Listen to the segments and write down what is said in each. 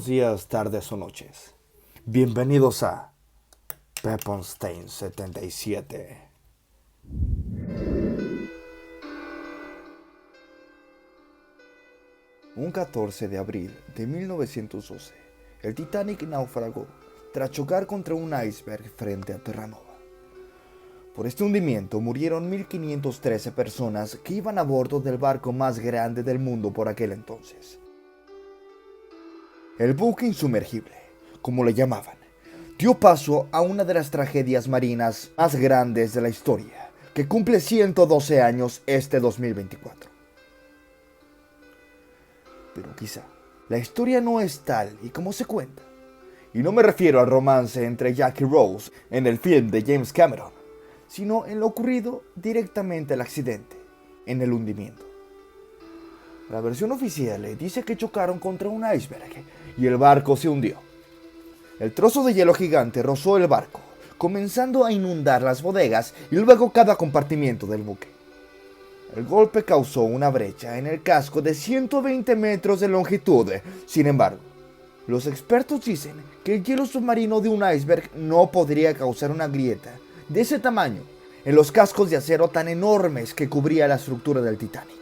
buenos días, tardes o noches. Bienvenidos a Pepperstein 77. Un 14 de abril de 1912, el Titanic naufragó tras chocar contra un iceberg frente a Terranova. Por este hundimiento murieron 1.513 personas que iban a bordo del barco más grande del mundo por aquel entonces. El buque insumergible, como le llamaban, dio paso a una de las tragedias marinas más grandes de la historia, que cumple 112 años este 2024. Pero quizá la historia no es tal y como se cuenta. Y no me refiero al romance entre Jack y Rose en el film de James Cameron, sino en lo ocurrido directamente al accidente, en el hundimiento. La versión oficial dice que chocaron contra un iceberg y el barco se hundió. El trozo de hielo gigante rozó el barco, comenzando a inundar las bodegas y luego cada compartimiento del buque. El golpe causó una brecha en el casco de 120 metros de longitud. Sin embargo, los expertos dicen que el hielo submarino de un iceberg no podría causar una grieta de ese tamaño en los cascos de acero tan enormes que cubría la estructura del Titanic.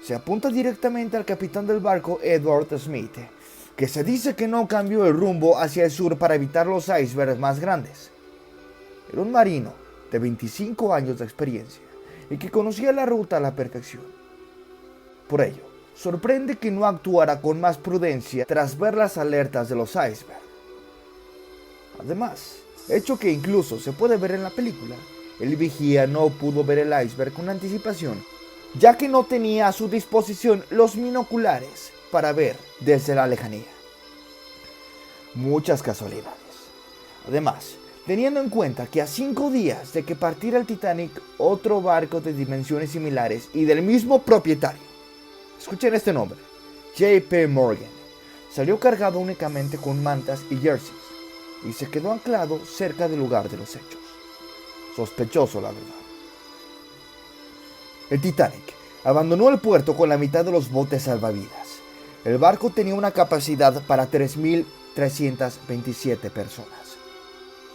Se apunta directamente al capitán del barco, Edward Smith, que se dice que no cambió el rumbo hacia el sur para evitar los icebergs más grandes. Era un marino de 25 años de experiencia y que conocía la ruta a la perfección. Por ello, sorprende que no actuara con más prudencia tras ver las alertas de los icebergs. Además, hecho que incluso se puede ver en la película, el vigía no pudo ver el iceberg con anticipación, ya que no tenía a su disposición los binoculares para ver desde la lejanía. Muchas casualidades. Además, teniendo en cuenta que a 5 días de que partiera el Titanic, otro barco de dimensiones similares y del mismo propietario, escuchen este nombre, J.P. Morgan, salió cargado únicamente con mantas y jerseys y se quedó anclado cerca del lugar de los hechos. Sospechoso, la verdad. El Titanic abandonó el puerto con la mitad de los botes salvavidas. El barco tenía una capacidad para 3.327 personas,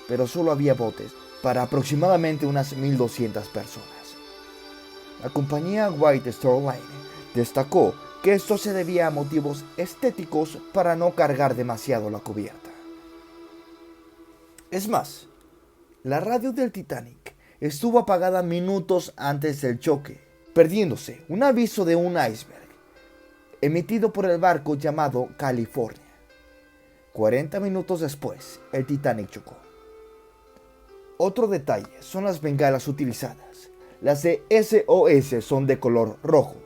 pero solo había botes para aproximadamente unas 1.200 personas. La compañía White Star Line destacó que esto se debía a motivos estéticos para no cargar demasiado la cubierta. Es más, la radio del Titanic estuvo apagada minutos antes del choque, perdiéndose un aviso de un iceberg emitido por el barco llamado California. 40 minutos después, el Titanic chocó. Otro detalle son las bengalas utilizadas. Las de SOS son de color rojo,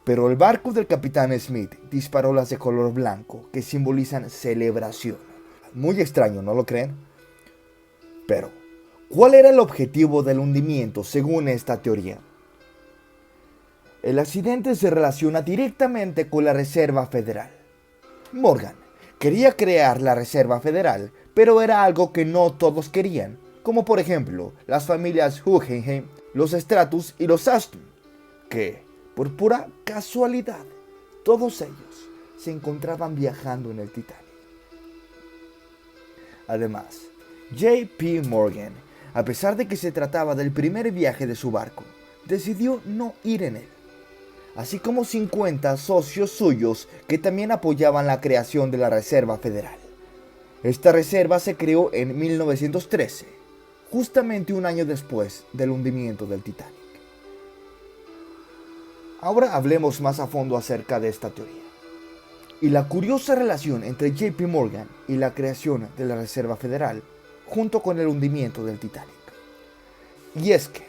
pero el barco del capitán Smith disparó las de color blanco, que simbolizan celebración. Muy extraño, ¿no lo creen? Pero, ¿cuál era el objetivo del hundimiento según esta teoría? El accidente se relaciona directamente con la Reserva Federal. Morgan quería crear la Reserva Federal, pero era algo que no todos querían, como por ejemplo las familias Guggenheim, los Stratus y los Aston, que, por pura casualidad, todos ellos se encontraban viajando en el Titanic. Además, J.P. Morgan, a pesar de que se trataba del primer viaje de su barco, decidió no ir en él, así como 50 socios suyos que también apoyaban la creación de la Reserva Federal. Esta reserva se creó en 1913, justamente un año después del hundimiento del Titanic. Ahora hablemos más a fondo acerca de esta teoría y la curiosa relación entre J.P. Morgan y la creación de la Reserva Federal junto con el hundimiento del Titanic. Y es que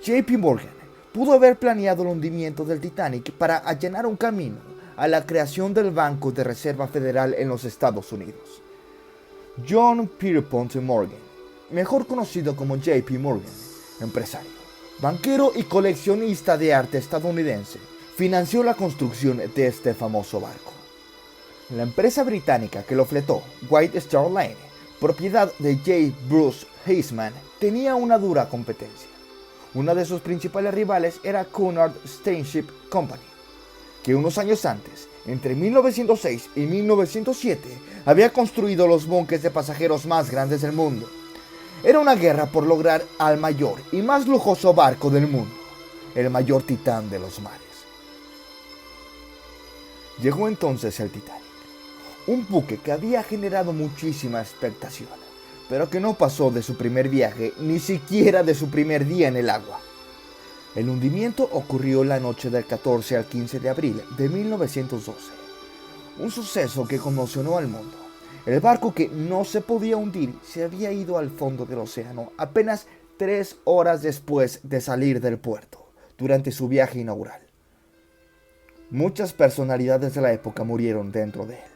J.P. Morgan pudo haber planeado el hundimiento del Titanic para allanar un camino a la creación del Banco de Reserva Federal en los Estados Unidos. John Pierpont Morgan, mejor conocido como J.P. Morgan, empresario, banquero y coleccionista de arte estadounidense, financió la construcción de este famoso barco. La empresa británica que lo fletó, White Star Line, propiedad de J. Bruce Heisman, tenía una dura competencia. Una de sus principales rivales era Cunard Steamship Company, que unos años antes, entre 1906 y 1907, había construido los buques de pasajeros más grandes del mundo. Era una guerra por lograr al mayor y más lujoso barco del mundo, el mayor titán de los mares. Llegó entonces el Titanic, un buque que había generado muchísima expectación, pero que no pasó de su primer viaje, ni siquiera de su primer día en el agua. El hundimiento ocurrió la noche del 14 al 15 de abril de 1912, un suceso que conmocionó al mundo. El barco, que no se podía hundir, se había ido al fondo del océano apenas 3 horas después de salir del puerto, durante su viaje inaugural. Muchas personalidades de la época murieron dentro de él.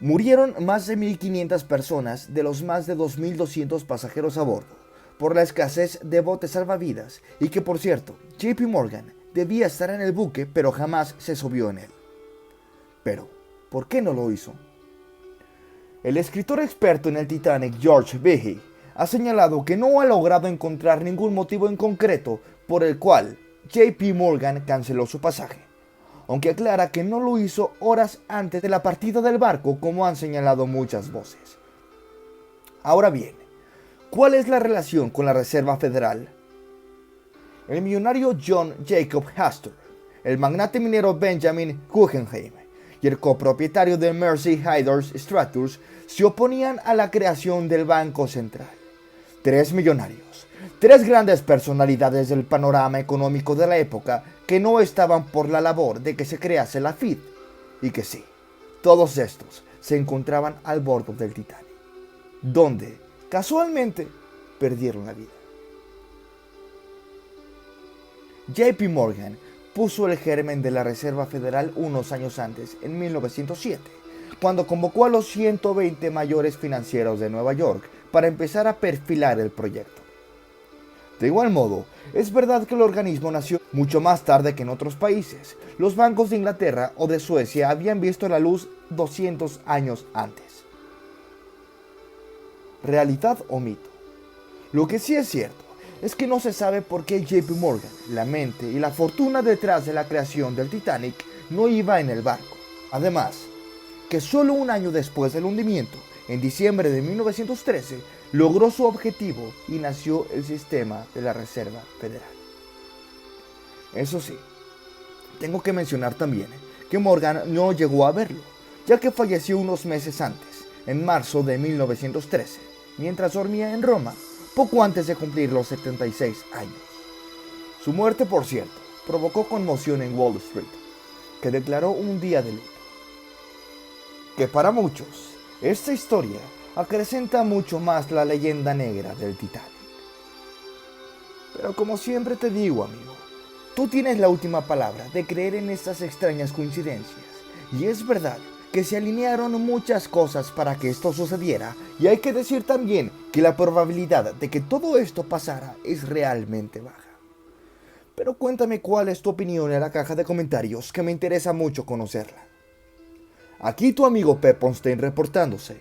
Murieron más de 1.500 personas de los más de 2.200 pasajeros a bordo, por la escasez de botes salvavidas, y que, por cierto, JP Morgan debía estar en el buque, pero jamás se subió en él. Pero, ¿por qué no lo hizo? El escritor experto en el Titanic, George Behe, ha señalado que no ha logrado encontrar ningún motivo en concreto por el cual JP Morgan canceló su pasaje, aunque aclara que no lo hizo horas antes de la partida del barco, como han señalado muchas voces. Ahora bien, ¿cuál es la relación con la Reserva Federal? El millonario John Jacob Astor, el magnate minero Benjamin Guggenheim y el copropietario de Mersey Hydros Stratus se oponían a la creación del Banco Central. 3 millonarios, 3 grandes personalidades del panorama económico de la época que no estaban por la labor de que se crease la FID, y que sí, todos estos se encontraban al bordo del Titanic, donde, casualmente, perdieron la vida. JP Morgan puso el germen de la Reserva Federal unos años antes, en 1907, cuando convocó a los 120 mayores financieros de Nueva York para empezar a perfilar el proyecto. De igual modo, es verdad que el organismo nació mucho más tarde que en otros países. Los bancos de Inglaterra o de Suecia habían visto la luz 200 años antes. ¿Realidad o mito? Lo que sí es cierto es que no se sabe por qué JP Morgan, la mente y la fortuna detrás de la creación del Titanic, no iba en el barco. Además, que solo un año después del hundimiento, en diciembre de 1913, logró su objetivo y nació el sistema de la Reserva Federal. Eso sí, tengo que mencionar también que Morgan no llegó a verlo, ya que falleció unos meses antes, en marzo de 1913, mientras dormía en Roma, poco antes de cumplir los 76 años. Su muerte, por cierto, provocó conmoción en Wall Street, que declaró un día de luto. Que para muchos, esta historia acrecenta mucho más la leyenda negra del Titanic. Pero como siempre te digo, amigo, tú tienes la última palabra de creer en estas extrañas coincidencias. Y es verdad que se alinearon muchas cosas para que esto sucediera, y hay que decir también que la probabilidad de que todo esto pasara es realmente baja. Pero cuéntame cuál es tu opinión en la caja de comentarios, que me interesa mucho conocerla. Aquí tu amigo Pepponstein reportándose.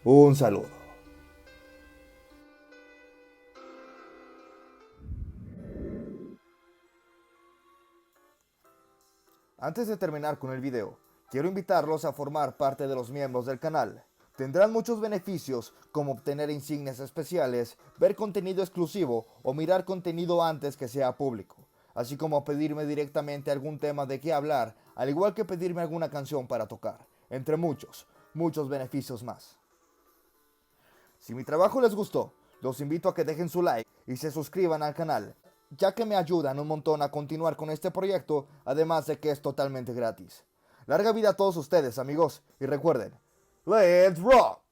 Un saludo. Antes de terminar con el video, quiero invitarlos a formar parte de los miembros del canal. Tendrán muchos beneficios, como obtener insignias especiales, ver contenido exclusivo o mirar contenido antes que sea público, así como pedirme directamente algún tema de qué hablar, al igual que pedirme alguna canción para tocar, entre muchos beneficios más. Si mi trabajo les gustó, los invito a que dejen su like y se suscriban al canal, ya que me ayudan un montón a continuar con este proyecto, además de que es totalmente gratis. Larga vida a todos ustedes, amigos, y recuerden, ¡Let's rock!